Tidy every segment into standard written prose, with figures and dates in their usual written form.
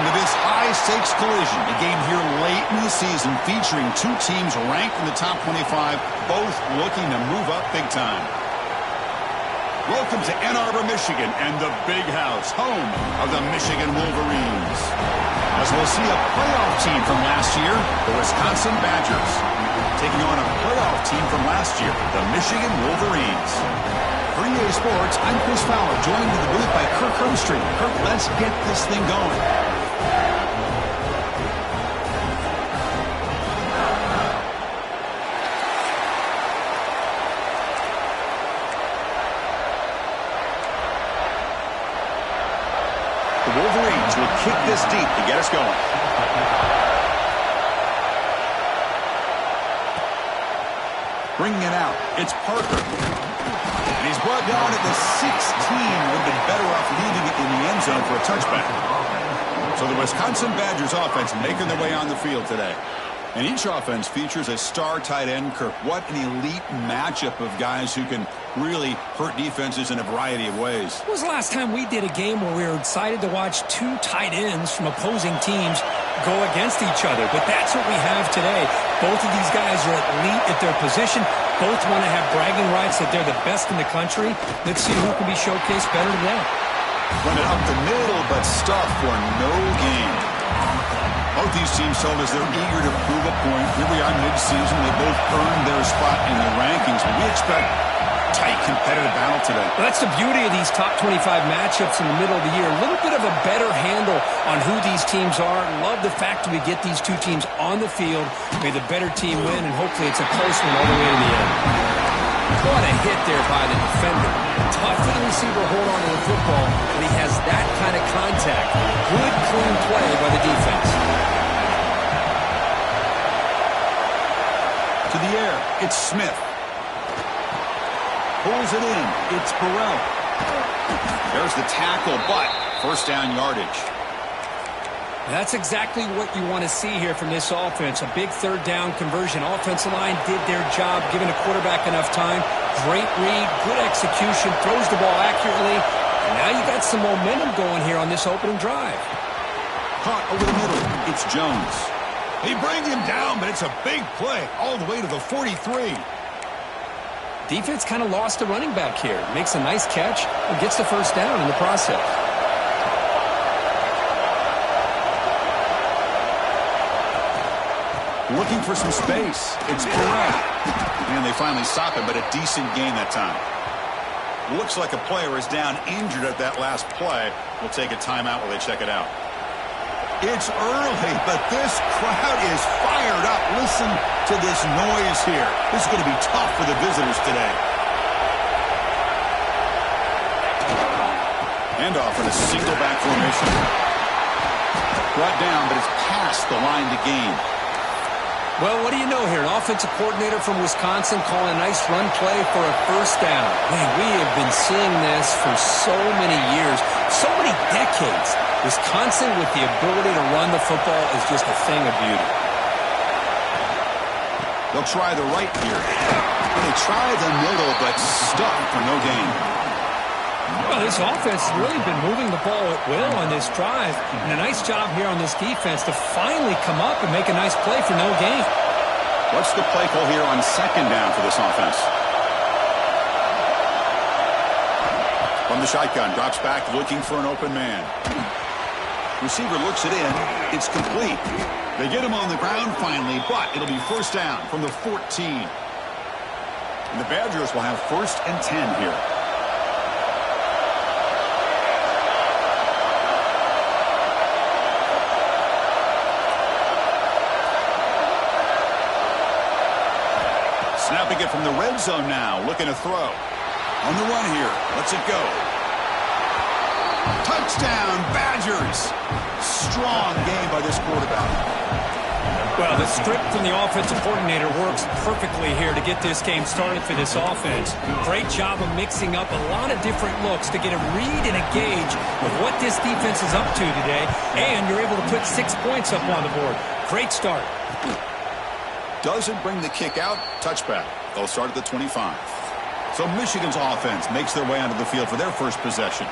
to this high-stakes collision. A game here late in the season featuring two teams ranked in the top 25, both looking to move up big time. Welcome to Ann Arbor, Michigan, and the Big House, home of the Michigan Wolverines. As we'll see a playoff team from last year, the Wisconsin Badgers, taking on a playoff team from last year, the Michigan Wolverines. For EA Sports, I'm Chris Fowler, joined in the booth by Kirk Herbstreit. Kirk, let's get this thing going. The Wolverines will kick this deep to get us going. Bringing it out, it's Parker. And he's brought down at the 16. Would have been better off leaving it in the end zone for a touchback. So the Wisconsin Badgers offense making their way on the field today. And each offense features a star tight end, Kirk. What an elite matchup of guys who can really hurt defenses in a variety of ways. When was the last time we did a game where we were excited to watch two tight ends from opposing teams go against each other? But that's what we have today. Both of these guys are elite at their position. Both want to have bragging rights that they're the best in the country. Let's see who can be showcased better today. Run it up the middle, but stuff for no gain. Both these teams told us they're eager to prove a point. Here we are mid-season. They both earned their spot in the rankings. But we expect tight competitive battle today. Well, that's the beauty of these top 25 matchups in the middle of the year. A little bit of a better handle on who these teams are. Love the fact that we get these two teams on the field. May the better team win, and hopefully it's a close one all the way to the end. What a hit there by the defender. Tough for the receiver to hold on to the football, but he has that kind of contact. Good, clean play by the defense. To the air, it's Smith. Pulls it in, it's Burrell. There's the tackle, but first down yardage. That's exactly what you want to see here from this offense. A big third down conversion. Offensive line did their job, giving the quarterback enough time. Great read, good execution, throws the ball accurately. And now you got some momentum going here on this opening drive. Caught over the middle, it's Jones. They bring him down, but it's a big play all the way to the 43. Defense kind of lost a running back here. Makes a nice catch and gets the first down in the process. Looking for some space. It's Burrell. And they finally stop it, but a decent gain that time. Looks like a player is down injured at that last play. We'll take a timeout while they check it out. It's early, but this crowd is fired up. Listen to this noise here. This is going to be tough for the visitors today. Handoff in a single back formation. Brought down, but it's past the line to gain. Well, what do you know here? An offensive coordinator from Wisconsin calling a nice run play for a first down. Man, we have been seeing this for so many years, so many decades. Wisconsin with the ability to run the football is just a thing of beauty. They'll try the right here. They try the middle, but stuck for no gain. Well, this offense has really been moving the ball at will on this drive. And a nice job here on this defense to finally come up and make a nice play for no gain. What's the play call here on second down for this offense? From the shotgun, drops back looking for an open man. Receiver looks it in. It's complete. They get him on the ground finally, but it'll be first down from the 14. And the Badgers will have 1st and 10 here. Snapping it from the red zone now, looking to throw. On the run here, lets it go. Touchdown, Badgers! Strong game by this quarterback. Well, the script from the offensive coordinator works perfectly here to get this game started for this offense. Great job of mixing up a lot of different looks to get a read and a gauge of what this defense is up to today, and you're able to put 6 points up on the board. Great start. Doesn't bring the kick out. Touchback. They'll start at the 25. So Michigan's offense makes their way onto the field for their first possession.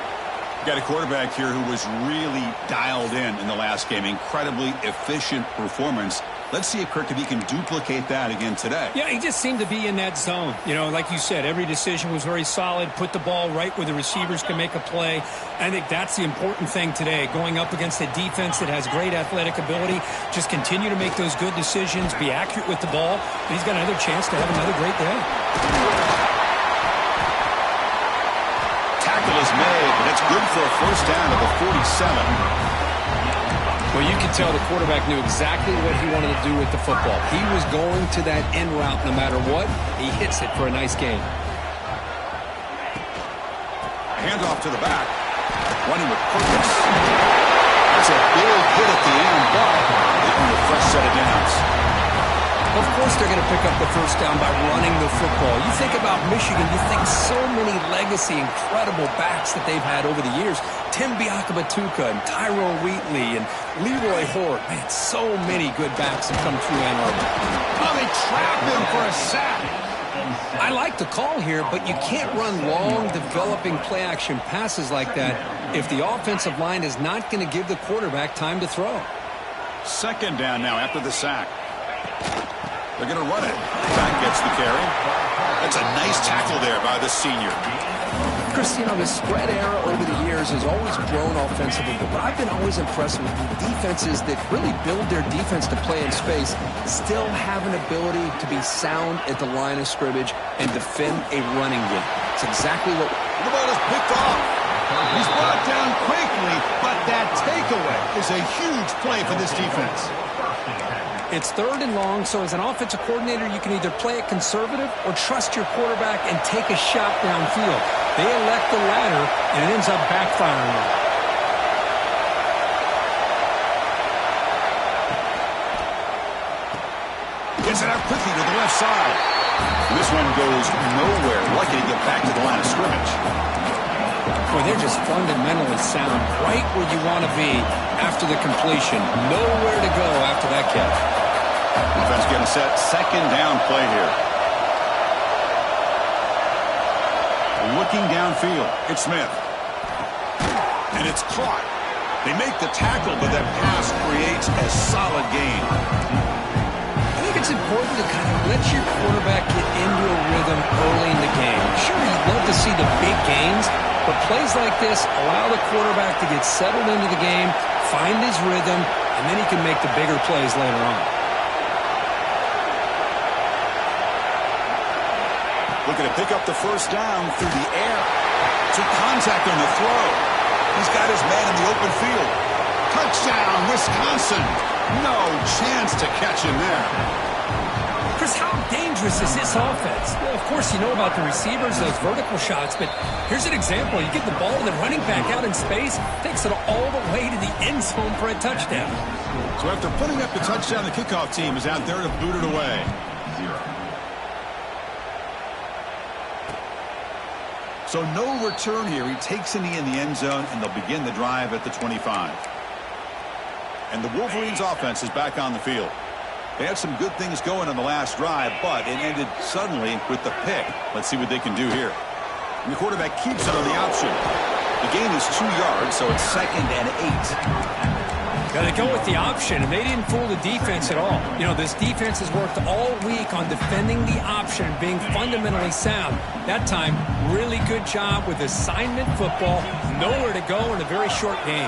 Got a quarterback here who was really dialed in the last game. Incredibly efficient performance. Let's see if Kirk, if he can duplicate that again today. Yeah, he just seemed to be in that zone. You know, like you said, every decision was very solid. Put the ball right where the receivers can make a play. I think that's the important thing today. Going up against a defense that has great athletic ability, just continue to make those good decisions, be accurate with the ball. And he's got another chance to have another great day. Tackle is made, but it's good for a first down at the 47. Well, you can tell the quarterback knew exactly what he wanted to do with the football. He was going to that end route no matter what. He hits it for a nice gain. Handoff to the back. Running with purpose. That's a big hit at the end, but they earn a fresh set of downs. Of course they're going to pick up the first down by running the football. You think about Michigan, you think so many legacy, incredible backs that they've had over the years. Tim Biakabatuka and Tyrone Wheatley and Leroy Hort. Man, so many good backs have come through Ann Arbor. Oh, they trap him for a sack. I like the call here, but you can't run long, developing play-action passes like that if the offensive line is not going to give the quarterback time to throw. Second down now after the sack. They're going to run it. Back gets the carry. That's a nice tackle there by the senior. Chris, you know, the spread era over the years has always grown offensively, but I've been always impressed with the defenses that really build their defense to play in space, still have an ability to be sound at the line of scrimmage and defend a running game. It's exactly what... The ball is picked off. He's brought down quickly, but that takeaway is a huge play for this defense. It's third and long, so as an offensive coordinator, you can either play it conservative or trust your quarterback and take a shot downfield. They elect the latter, and it ends up backfiring. Gets it out quickly to the left side. This one goes nowhere. Lucky to get back to the line of scrimmage. Boy, they're just fundamentally sound, right where you want to be after the completion. Nowhere to go after that catch. Defense getting set. Second down play here. Looking downfield. It's Smith. And it's caught. They make the tackle, but that pass creates a solid gain. I think it's important to kind of let your quarterback get into a rhythm early in the game. Sure, you'd love to see the big gains, but plays like this allow the quarterback to get settled into the game, find his rhythm, and then he can make the bigger plays later on. Looking to pick up the first down through the air. Took contact on the throw. He's got his man in the open field. Touchdown, Wisconsin. No chance to catch him there. Chris, how dangerous is this offense? Well, of course, you know about the receivers, those vertical shots, but here's an example. You get the ball to the running back out in space, takes it all the way to the end zone for a touchdown. So after putting up the touchdown, the kickoff team is out there to boot it away. So no return here. He takes a knee in the end zone, and they'll begin the drive at the 25. And the Wolverines' offense is back on the field. They had some good things going on the last drive, but it ended suddenly with the pick. Let's see what they can do here. And the quarterback keeps it on the option. The gain is 2 yards, so it's 2nd and 8. Now they go with the option, and they didn't fool the defense at all. You know, this defense has worked all week on defending the option, being fundamentally sound. That time, really good job with assignment football. Nowhere to go in a very short game.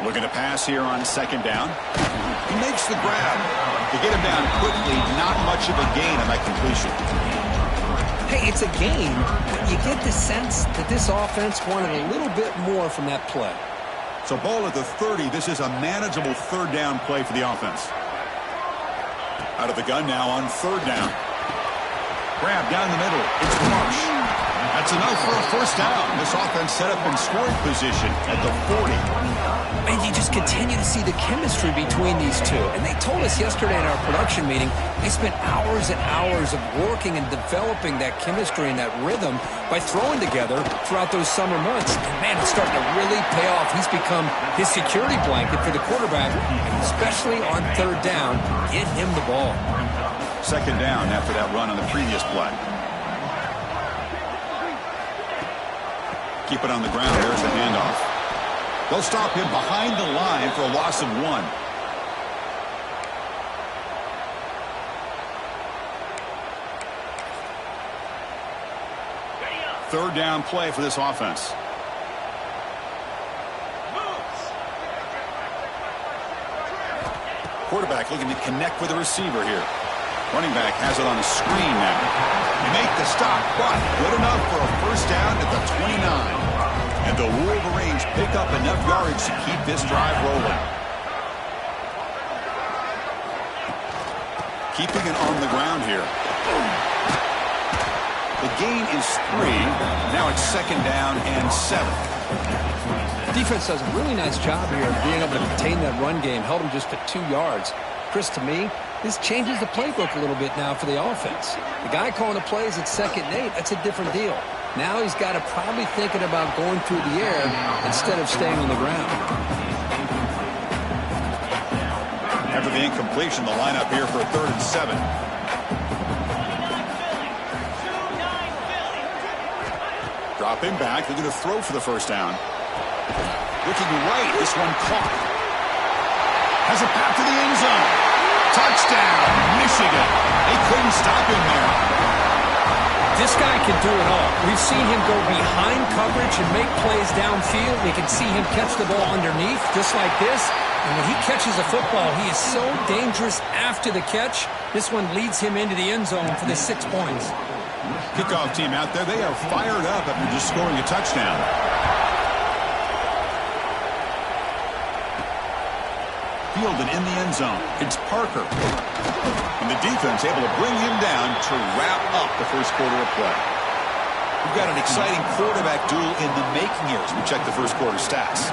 Looking to pass here on second down. He makes the grab. To get him down quickly, not much of a gain on that completion. Hey, it's a gain, but you get the sense that this offense wanted a little bit more from that play. So ball at the 30. This is a manageable third down play for the offense. Out of the gun now on third down. Grab down the middle. It's Marsh. That's enough for a first down. This offense set up in scoring position at the 40. And you just continue to see the chemistry between these two. And they told us yesterday in our production meeting, they spent hours and hours of working and developing that chemistry and that rhythm by throwing together throughout those summer months. And man, it's starting to really pay off. He's become his security blanket for the quarterback, and especially on third down, get him the ball. Second down after that run on the previous play. Keep it on the ground. There's the handoff. They'll stop him behind the line for a loss of 1. Third down play for this offense. Quarterback looking to connect with the receiver here. Running back has it on the screen now. They make the stop, but good enough for a first down at the 29. And the Wolverines pick up enough yards to keep this drive rolling. Keeping it on the ground here. The gain is 3. Now it's second down and 7. Defense does a really nice job here of being able to contain that run game. Held them just to 2 yards. Chris, to me, this changes the playbook a little bit now for the offense. The guy calling the plays at 2nd and 8, that's a different deal. Now he's got to probably thinking about going through the air instead of staying on the ground. After the incompletion, the lineup here for 3rd and 7. Dropping back, they're going to throw for the first down. Looking right, this one caught. Has a path to the end zone. Touchdown, Michigan. They couldn't stop him there. This guy can do it all. We've seen him go behind coverage and make plays downfield. We can see him catch the ball underneath, just like this. And when he catches a football, he is so dangerous after the catch. This one leads him into the end zone for the 6 points. Kickoff team out there, they are fired up after just scoring a touchdown. Fielded in the end zone. It's Parker. And the defense able to bring him down to wrap up the first quarter of play. We've got an exciting quarterback duel in the making here as we check the first quarter stats.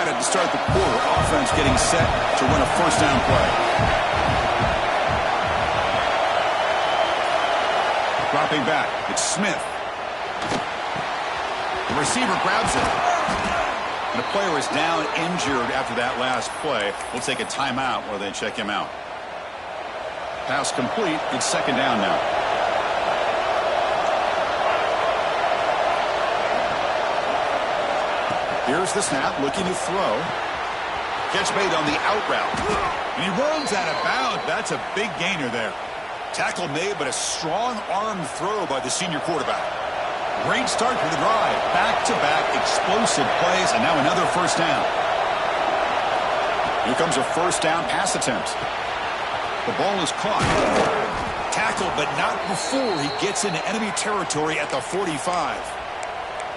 To start the quarter, offense getting set to run a first down play. Dropping back, it's Smith. The receiver grabs it. And the player is down injured after that last play. We'll take a timeout while they check him out. Pass complete. It's second down now. Here's the snap, looking to throw. Catch made on the out route. And he runs out of bounds. That's a big gainer there. Tackle made, but a strong arm throw by the senior quarterback. Great start for the drive. Back-to-back explosive plays, and now another first down. Here comes a first down pass attempt. The ball is caught. Tackled, but not before he gets into enemy territory at the 45.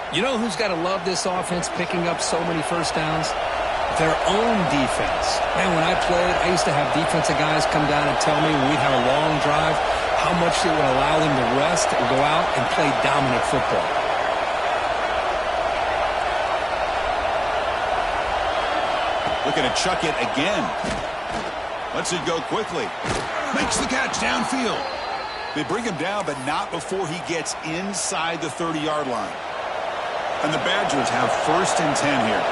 You know who's got to love this offense picking up so many first downs? Their own defense. Man, when I played, I used to have defensive guys come down and tell me when we'd have a long drive how much it would allow them to rest and go out and play dominant football. Looking to chuck it again. Lets it go quickly. Makes the catch downfield. They bring him down, but not before he gets inside the 30-yard line. And the Badgers have first and 10 here.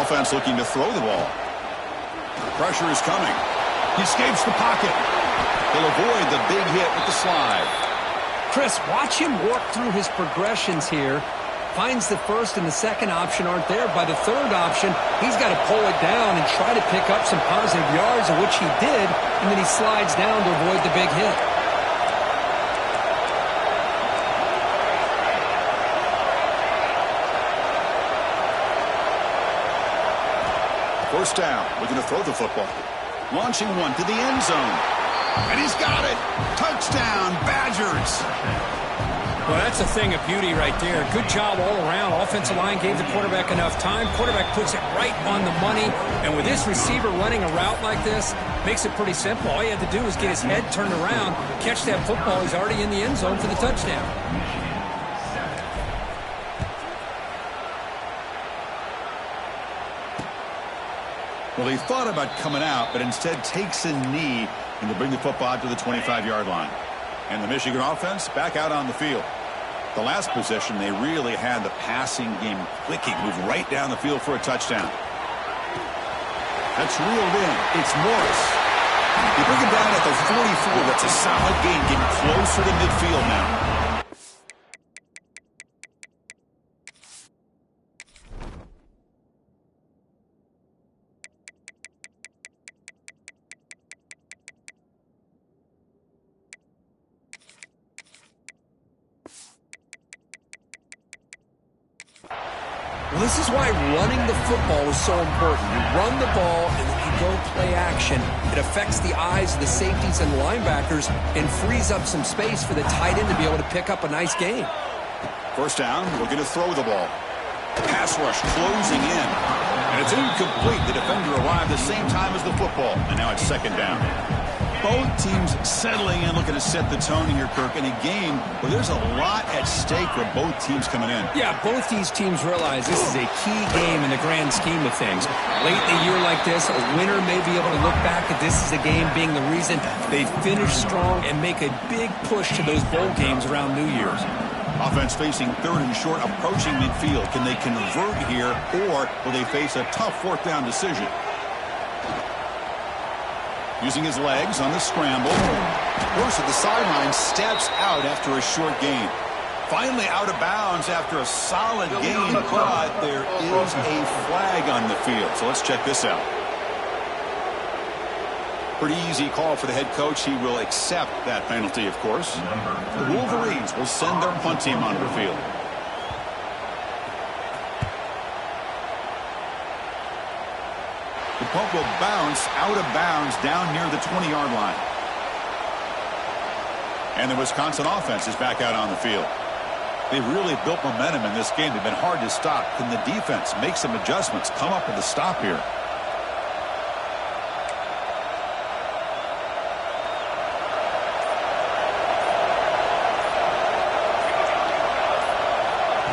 Offense looking to throw the ball. Pressure is coming. He escapes the pocket. He'll avoid the big hit with the slide. Chris, watch him work through his progressions here. Finds the first and the second option aren't there. By the third option, he's got to pull it down and try to pick up some positive yards, of which he did, and then he slides down to avoid the big hit. First down, looking to throw the football. Launching one to the end zone. And he's got it. Touchdown, Badgers. Well, that's a thing of beauty right there. Good job all around. Offensive line gave the quarterback enough time. Quarterback puts it right on the money. And with this receiver running a route like this, makes it pretty simple. All you had to do was get his head turned around, catch that football. He's already in the end zone for the touchdown. Well, he thought about coming out, but instead takes a knee and to bring the football out to the 25-yard line. And the Michigan offense back out on the field. The last possession, they really had the passing game clicking, moved right down the field for a touchdown. That's reeled in. It's Morris. They bring him down at the 44. That's a solid gain, getting closer to midfield now. Well, this is why running the football is so important. You run the ball and then you go play action. It affects the eyes of the safeties and linebackers and frees up some space for the tight end to be able to pick up a nice gain. First down, looking to throw the ball. Pass rush closing in. And it's incomplete. The defender arrived the same time as the football. And now it's second down. Both teams settling in, looking to set the tone here, Kirk, in a game where there's a lot at stake for both teams coming in. Yeah, both these teams realize this is a key game in the grand scheme of things. Late in a year like this, a winner may be able to look back at this as a game being the reason they finish strong and make a big push to those bowl games around New Year's. Offense facing third and short, approaching midfield. Can they convert here, or will they face a tough fourth down decision? Using his legs on the scramble. Bruce at the sideline steps out after a short gain. Finally out of bounds after a solid gain, but there is a flag on the field. So let's check this out. Pretty easy call for the head coach. He will accept that penalty, of course. The Wolverines will send their punt team onto the field. The punt will bounce out of bounds down near the 20-yard line. And the Wisconsin offense is back out on the field. They've really built momentum in this game. They've been hard to stop. Can the defense make some adjustments, come up with a stop here?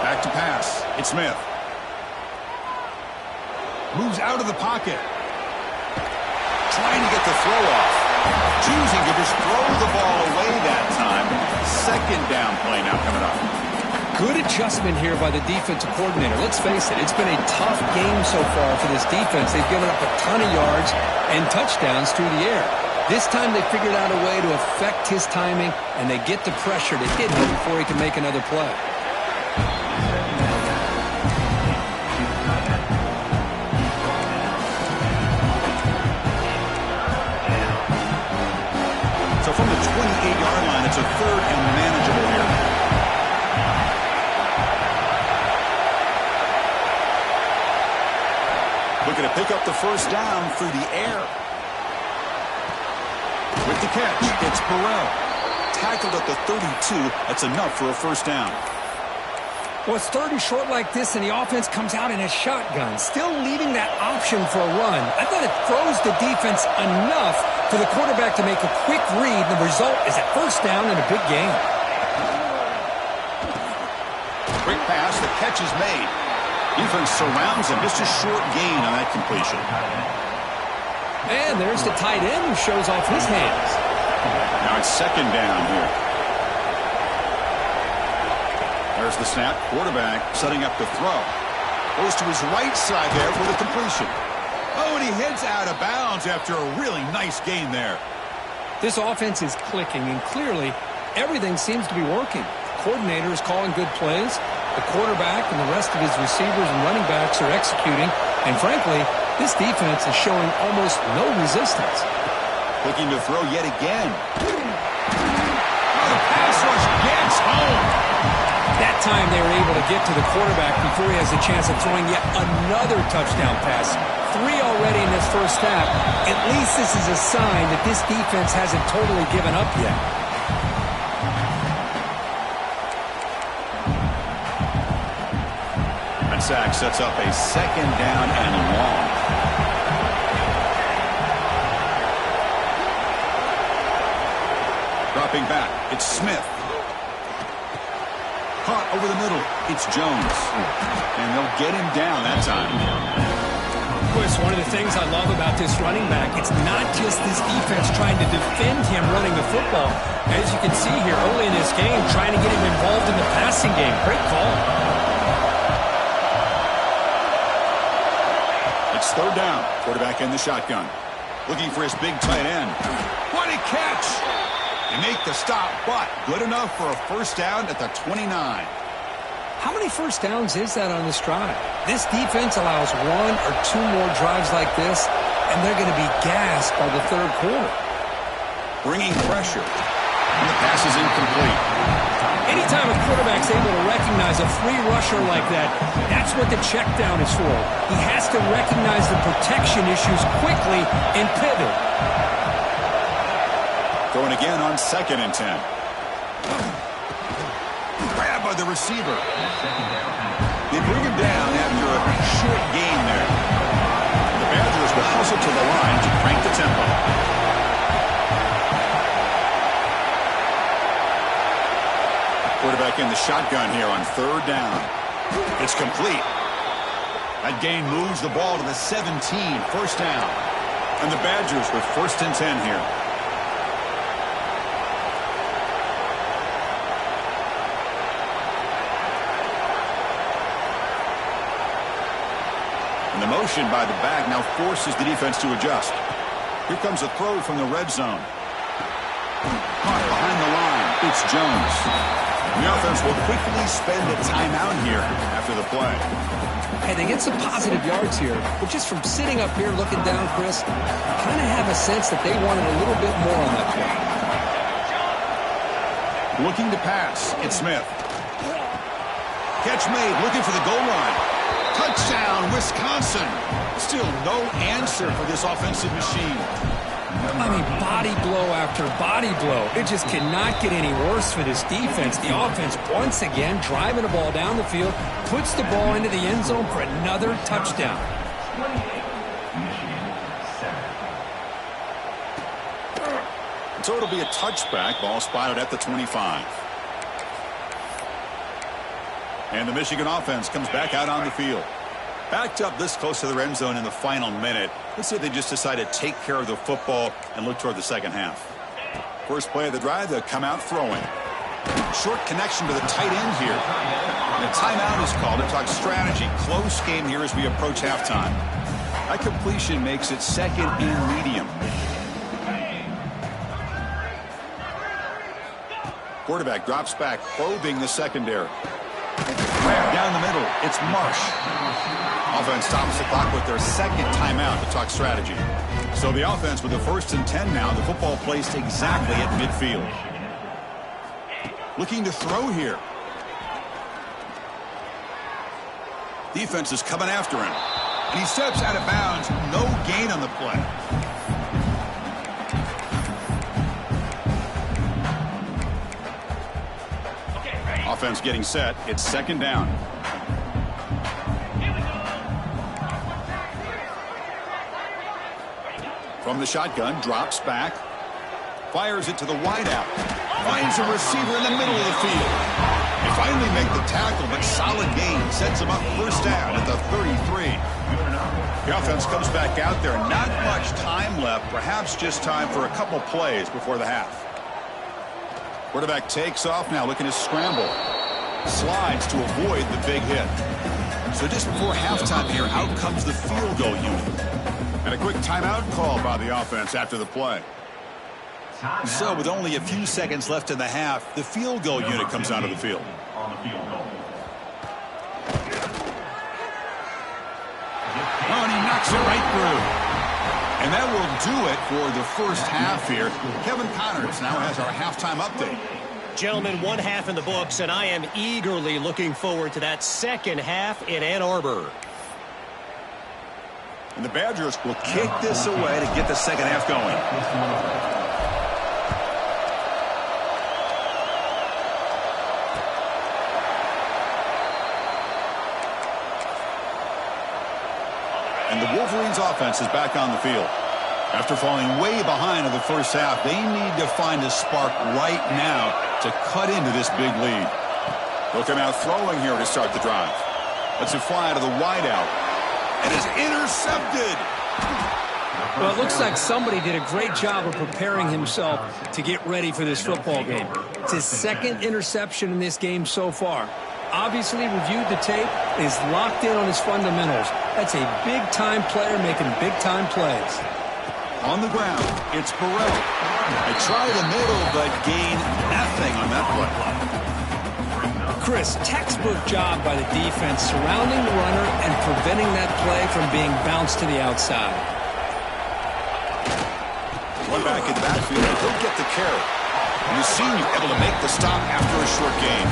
Back to pass. It's Smith. Moves out of the pocket. Trying to get the throw off. Choosing to just throw the ball away that time. Second down play now coming up. Good adjustment here by the defensive coordinator. Let's face it, it's been a tough game so far for this defense. They've given up a ton of yards and touchdowns through the air. This time they figured out a way to affect his timing, and they get the pressure to hit him before he can make another play. So from the 28-yard line, it's a third and manageable here. Looking to pick up the first down through the air. With the catch, it's Burrell. Tackled at the 32. That's enough for a first down. Well, it's third and short like this, and the offense comes out in a shotgun, still leaving that option for a run. I thought it throws the defense enough for the quarterback to make a quick read. The result is a first down and a big gain. Quick pass, the catch is made. Defense surrounds him, just a short gain on that completion. And there's the tight end who shows off his hands. Now it's second down here. There's the snap. Quarterback setting up the throw. Goes to his right side there for the completion. Oh, and he heads out of bounds after a really nice gain there. This offense is clicking, and clearly everything seems to be working. The coordinator is calling good plays. The quarterback and the rest of his receivers and running backs are executing. And frankly, this defense is showing almost no resistance. Looking to throw yet again. Oh, the pass rush gets home. That time they were able to get to the quarterback before he has a chance of throwing yet another touchdown pass. 3 already in this first half. At least this is a sign that this defense hasn't totally given up yet. And sack sets up a second down and long. Dropping back, it's Smith. Caught over the middle. It's Jones. And they'll get him down that time. Chris, one of the things I love about this running back, it's not just this defense trying to defend him running the football. As you can see here early in this game, trying to get him involved in the passing game. Great call. It's third down. Quarterback in the shotgun. Looking for his big tight end. What a catch! They make the stop, but good enough for a first down at the 29. How many first downs is that on this drive? This defense allows one or two more drives like this, and they're going to be gassed by the third quarter. Bringing pressure. And the pass is incomplete. Anytime a quarterback's able to recognize a free rusher like that, that's what the check down is for. He has to recognize the protection issues quickly and pivot. Going again on 2nd and 10. Grab by the receiver. They bring him down after a short gain there. The Badgers will hustle to the line to crank the tempo. Quarterback in the shotgun here on third down. It's complete. That gain moves the ball to the 17, first down. And the Badgers with 1st and 10 here. And the motion by the back now forces the defense to adjust. Here comes a throw from the red zone. Caught behind the line. It's Jones. The offense will quickly spend a timeout here after the play. Hey, they get some positive yards here, but just from sitting up here looking down, Chris, I kind of have a sense that they wanted a little bit more on that play. Looking to pass. It's Smith. Catch made. Looking for the goal line. Touchdown, Wisconsin. Still no answer for this offensive machine. I mean, body blow after body blow. It just cannot get any worse for this defense. The offense, once again, driving the ball down the field, puts the ball into the end zone for another touchdown. So it'll be a touchback. Ball spotted at the 25. And the Michigan offense comes back out on the field. Backed up this close to the end zone in the final minute. Let's say they just decide to take care of the football and look toward the second half. First play of the drive, they'll come out throwing. Short connection to the tight end here. And a timeout is called to talk strategy. Close game here as we approach halftime. That completion makes it 2nd and medium. Quarterback drops back, probing the secondary. Grab down the middle. It's Marsh. Offense stops the clock with their 2nd timeout to talk strategy. So the offense with the 1st and 10 now. The football placed exactly at midfield. Looking to throw here. Defense is coming after him. And he steps out of bounds. No gain on the play. Offense getting set. It's 2nd down. From the shotgun, drops back. Fires it to the wideout. Finds a receiver in the middle of the field. They finally make the tackle, but solid gain. Sets him up first down at the 33. The offense comes back out there. Not much time left. Perhaps just time for a couple plays before the half. Quarterback takes off now, looking to scramble. Slides to avoid the big hit. So just before halftime here, out comes the field goal unit. And a quick timeout call by the offense after the play. So with only a few seconds left in the half, the field goal unit comes out of the field. Oh, and he knocks it right through. And that will do it for the first half here. Kevin Connors now has our halftime update. Gentlemen, one half in the books, and I am eagerly looking forward to that second half in Ann Arbor. And the Badgers will kick this away to get the second half going. And the Wolverines offense is back on the field. After falling way behind in the first half, they need to find a spark right now to cut into this big lead. They'll come out throwing here to start the drive. Let's it fly to the wideout. and is intercepted. Well, it looks like somebody did a great job of preparing himself to get ready for this football game. It's his second interception in this game so far. Obviously reviewed the tape, is locked in on his fundamentals. That's a big-time player making big-time plays. On the ground, it's Burrell. They try the middle, but gain nothing on that play. Chris, textbook job by the defense surrounding the runner and preventing that play from being bounced to the outside. One back in the backfield, he'll get the carry. And the senior able to make the stop after a short gain.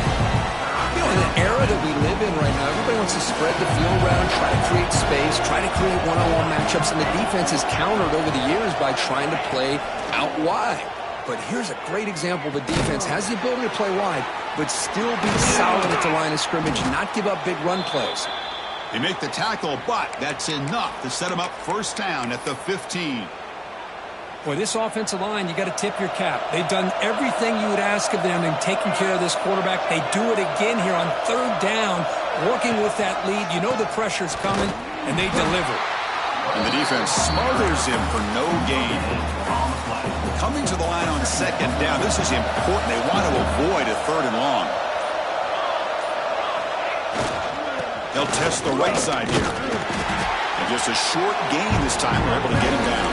You know, in the era that we live in right now, everybody wants to spread the field around, try to create space, try to create one-on-one matchups, and the defense has countered over the years by trying to play out wide. But here's a great example. The defense has the ability to play wide, but still be solid at the line of scrimmage and not give up big run plays. They make the tackle, but that's enough to set them up first down at the 15. Boy, this offensive line, you got to tip your cap. They've done everything you would ask of them in taking care of this quarterback. They do it again here on third down, working with that lead. You know the pressure's coming, and they deliver. And the defense smothers him for no gain. Coming to the line on second down, this is important. They want to avoid a third and long. They'll test the right side here. And just a short gain this time. We're able to get him down.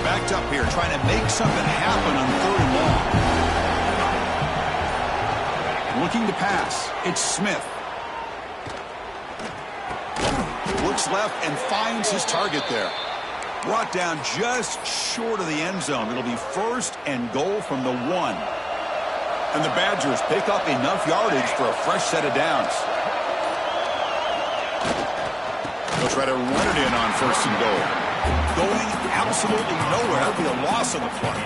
Backed up here, trying to make something happen on third and long. Looking to pass. It's Smith. Looks left and finds his target there. Brought down just short of the end zone. It'll be first and goal from the 1. And the Badgers pick up enough yardage for a fresh set of downs. They'll try to run it in on first and goal. Going absolutely nowhere. That'll be a loss on the play.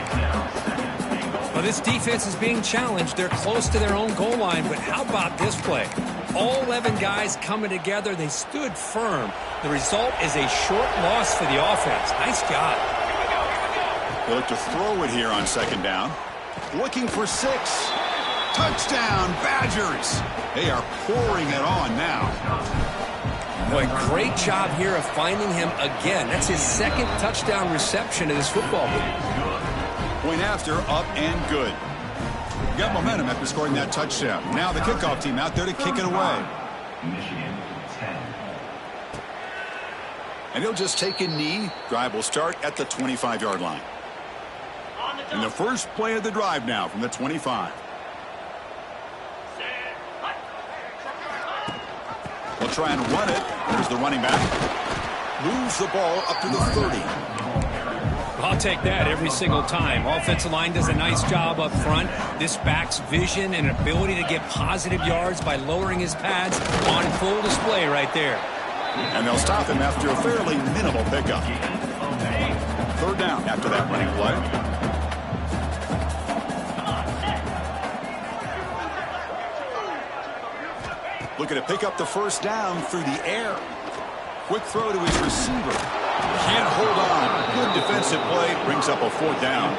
Well, this defense is being challenged. They're close to their own goal line, but how about this play? All 11 guys coming together. They stood firm. The result is a short loss for the offense. Nice job. They look to throw it here on second down. Looking for 6. Touchdown, Badgers. They are pouring it on now. Boy, great job here of finding him again. That's his second touchdown reception of this football game. Point after, up and good. Got momentum after scoring that touchdown. Now the kickoff team out there to kick it away. And he'll just take a knee. Drive will start at the 25-yard line. And the first play of the drive now from the 25. They'll try and run it. There's the running back. Moves the ball up to the 30. I'll take that every single time. Offensive line does a nice job up front. This back's vision and ability to get positive yards by lowering his pads on full display right there. And they'll stop him after a fairly minimal pickup. Third down after that running play. Looking to pick up the first down through the air. Quick throw to his receiver. Can't hold on. Good defensive play. Brings up a fourth down.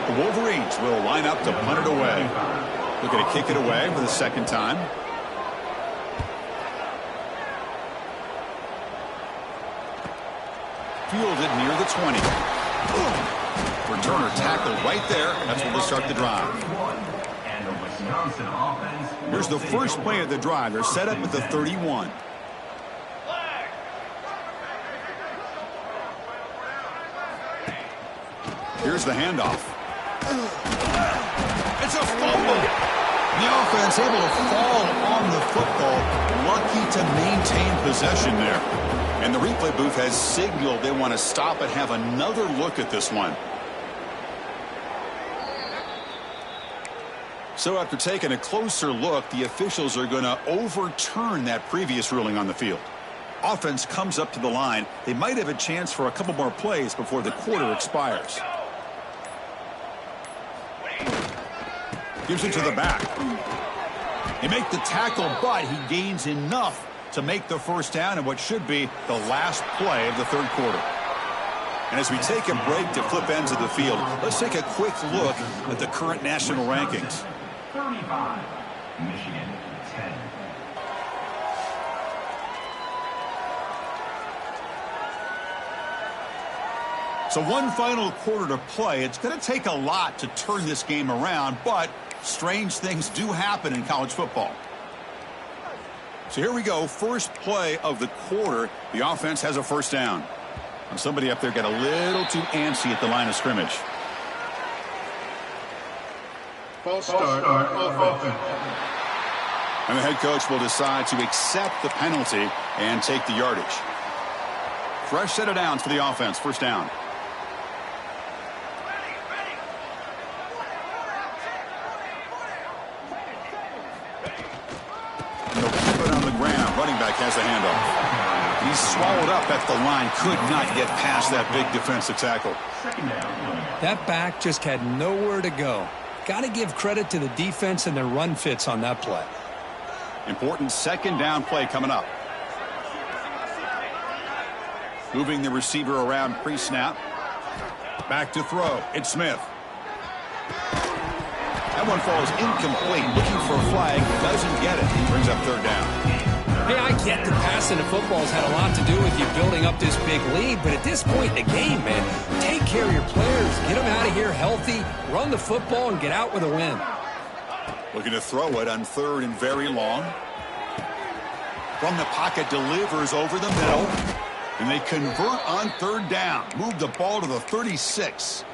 The Wolverines will line up to punt it away. Looking to kick it away for the second time. Fielded near the 20. Returner tackled right there. That's where they'll start the drive. Here's the first play of the drive. They're set up at the 31. Here's the handoff. It's a fumble. The offense able to fall on the football. Lucky to maintain possession there. And the replay booth has signaled they want to stop and have another look at this one. So after taking a closer look, the officials are going to overturn that previous ruling on the field. Offense comes up to the line. They might have a chance for a couple more plays before the quarter expires. Gives it to the back. They make the tackle, but he gains enough to make the first down in what should be the last play of the third quarter. And as we take a break to flip ends of the field, let's take a quick look at the current national rankings. 35, Michigan, So one final quarter to play. It's going to take a lot to turn this game around, but strange things do happen in college football. So here we go. First play of the quarter. The offense has a first down. And somebody up there got a little too antsy at the line of scrimmage. False start offense. And the head coach will decide to accept the penalty and take the yardage. Fresh set of downs for the offense. First down. They'll keep it on the ground. Running back has the handoff. He's swallowed up at the line. Could not get past that big defensive tackle. That back just had nowhere to go. Got to give credit to the defense and their run fits on that play. Important second down play coming up. Moving the receiver around pre-snap. Back to throw. It's Smith. That one falls incomplete. Looking for a flag. Doesn't get it. Brings up third down. Hey, I get the passing of football's had a lot to do with you building up this big lead, but at this point in the game, man, take care of your players. Get them out of here healthy, run the football, and get out with a win. Looking to throw it on third and very long. From the pocket, delivers over the middle. And they convert on third down. Move the ball to the 36.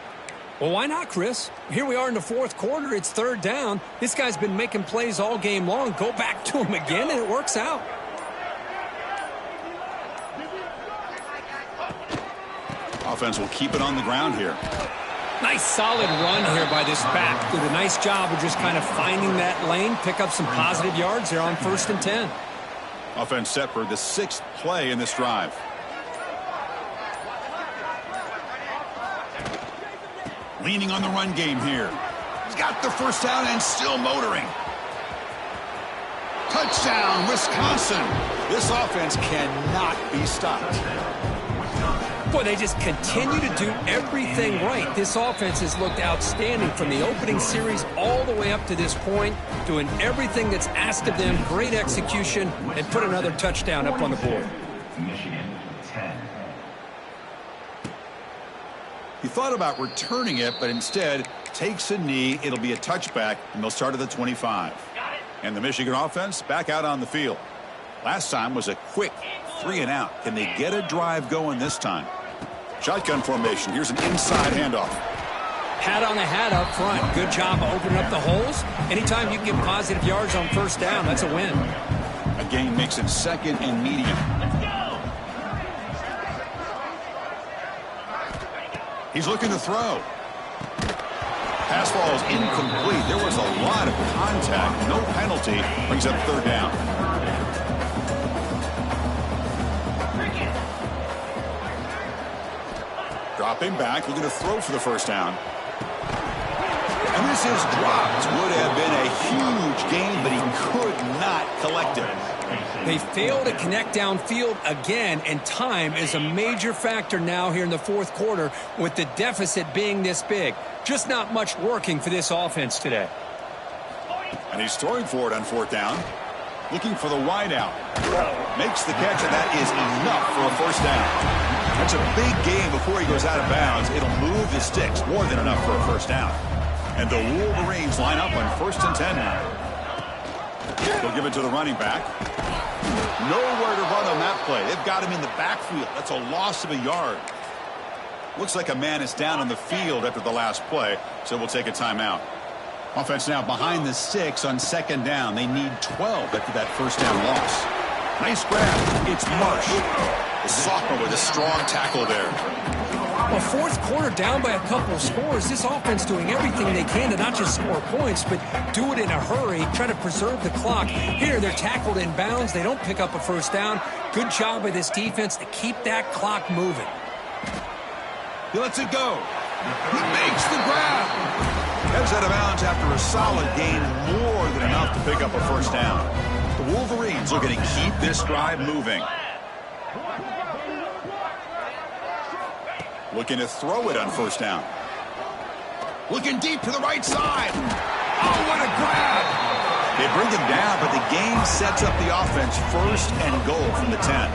Well, why not, Chris? Here we are in the fourth quarter. It's third down. This guy's been making plays all game long. Go back to him again, and it works out. Offense will keep it on the ground here. Nice solid run here by this back. Did a nice job of just kind of finding that lane, pick up some positive yards there on 1st and 10. Offense set for the 6th play in this drive. Leaning on the run game here. He's got the first down and still motoring. Touchdown, Wisconsin. This offense cannot be stopped. Boy, they just continue to do everything right. This offense has looked outstanding from the opening series all the way up to this point, doing everything that's asked of them, great execution, and put another touchdown up on the board. He thought about returning it, but instead takes a knee. It'll be a touchback, and they'll start at the 25. And the Michigan offense back out on the field. Last time was a quick 3 and out. Can they get a drive going this time? Shotgun formation. Here's an inside handoff. Hat on the hat up front. Good job of opening up the holes. Anytime you can get positive yards on first down, that's a win. A gain makes it 2nd and medium. He's looking to throw. Pass ball is incomplete. There was a lot of contact. No penalty. Brings up third down. Dropping back, looking to throw for the first down. And this is dropped. Would have been a huge gain, but he could not collect it. They fail to connect downfield again, and time is a major factor now here in the fourth quarter with the deficit being this big. Just not much working for this offense today. And he's throwing for it on 4th down. Looking for the wide out. Makes the catch, and that is enough for a first down. That's a big gain before he goes out of bounds. It'll move the sticks, more than enough for a first down. And the Wolverines line up on 1st and 10 now. They'll give it to the running back. Nowhere to run on that play. They've got him in the backfield. That's a loss of a yard. Looks like a man is down on the field after the last play, so we'll take a timeout. Offense now behind the 6 on 2nd down. They need 12 after that first down loss. Nice grab. It's Marsh. The sophomore with a strong tackle there. Well, fourth quarter down by a couple of scores. This offense doing everything they can to not just score points, but do it in a hurry, try to preserve the clock. Here, they're tackled in bounds. They don't pick up a first down. Good job by this defense to keep that clock moving. He lets it go. He makes the grab. Heads out of bounds after a solid gain, more than enough to pick up a first down. The Wolverines looking to keep this drive moving. Looking to throw it on first down. Looking deep to the right side. Oh, what a grab. They bring him down, but the game sets up the offense, 1st and goal from the 10.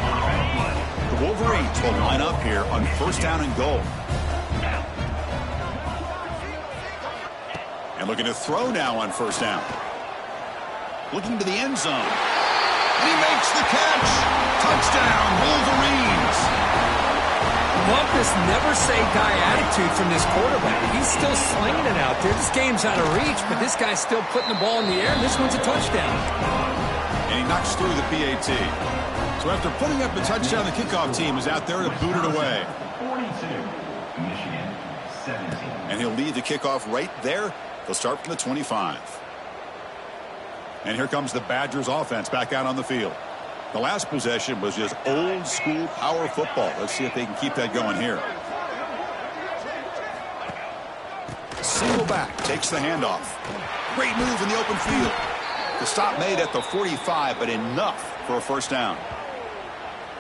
The Wolverines will line up here on 1st down and goal. And looking to throw now on 1st down. Looking to the end zone. And he makes the catch. Touchdown, Wolverines. Love this never-say-die attitude from this quarterback. He's still slinging it out there. This game's out of reach, but this guy's still putting the ball in the air, and this one's a touchdown. And he knocks through the PAT. So after putting up the touchdown, the kickoff team is out there to boot it away. 42, Michigan, 17. And he'll lead the kickoff right there. They'll start from the 25. And here comes the Badgers offense back out on the field. The last possession was just old-school power football. Let's see if they can keep that going here. Single back, takes the handoff. Great move in the open field. The stop made at the 45, but enough for a 1st down.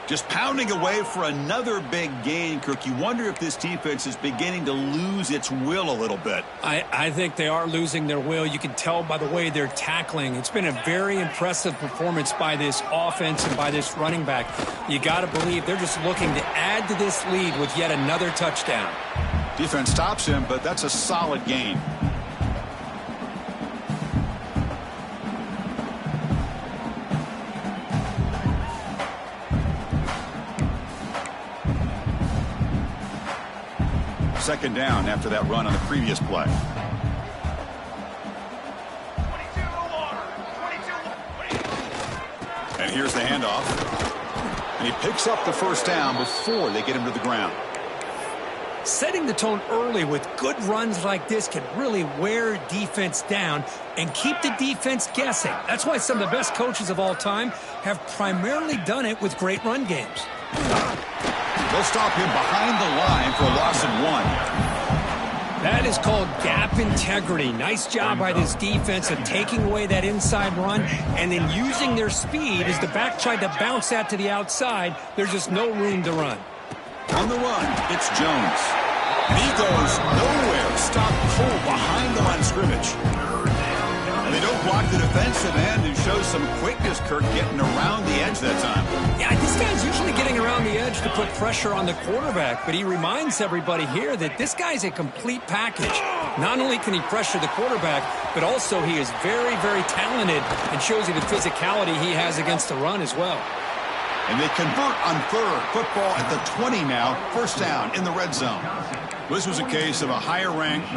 Just pounding away for another big gain, Kirk. You wonder if this defense is beginning to lose its will a little bit. I think they are losing their will. You can tell by the way they're tackling. It's been a very impressive performance by this offense and by this running back. You got to believe they're just looking to add to this lead with yet another touchdown. Defense stops him, but that's a solid gain. Second down after that run on the previous play. And here's the handoff. And he picks up the 1st down before they get him to the ground. Setting the tone early with good runs like this can really wear defense down and keep the defense guessing. That's why some of the best coaches of all time have primarily done it with great run games. They'll stop him behind the line for a loss of 1. That is called gap integrity. Nice job by this defense of taking away that inside run and then using their speed as the back tried to bounce that to the outside. There's just no room to run. On the run, it's Jones. And he goes nowhere. Stopped cold behind the line of scrimmage. And they don't block the defensive end and show some quickness, Kirk, getting around the edge that time. Yeah, this guy's usually getting around the edge to put pressure on the quarterback, but he reminds everybody here that this guy's a complete package. Not only can he pressure the quarterback, but also he is very, very talented and shows you the physicality he has against the run as well. And they convert on 3rd. Football at the 20 now. 1st down in the red zone. This was a case of a higher-ranked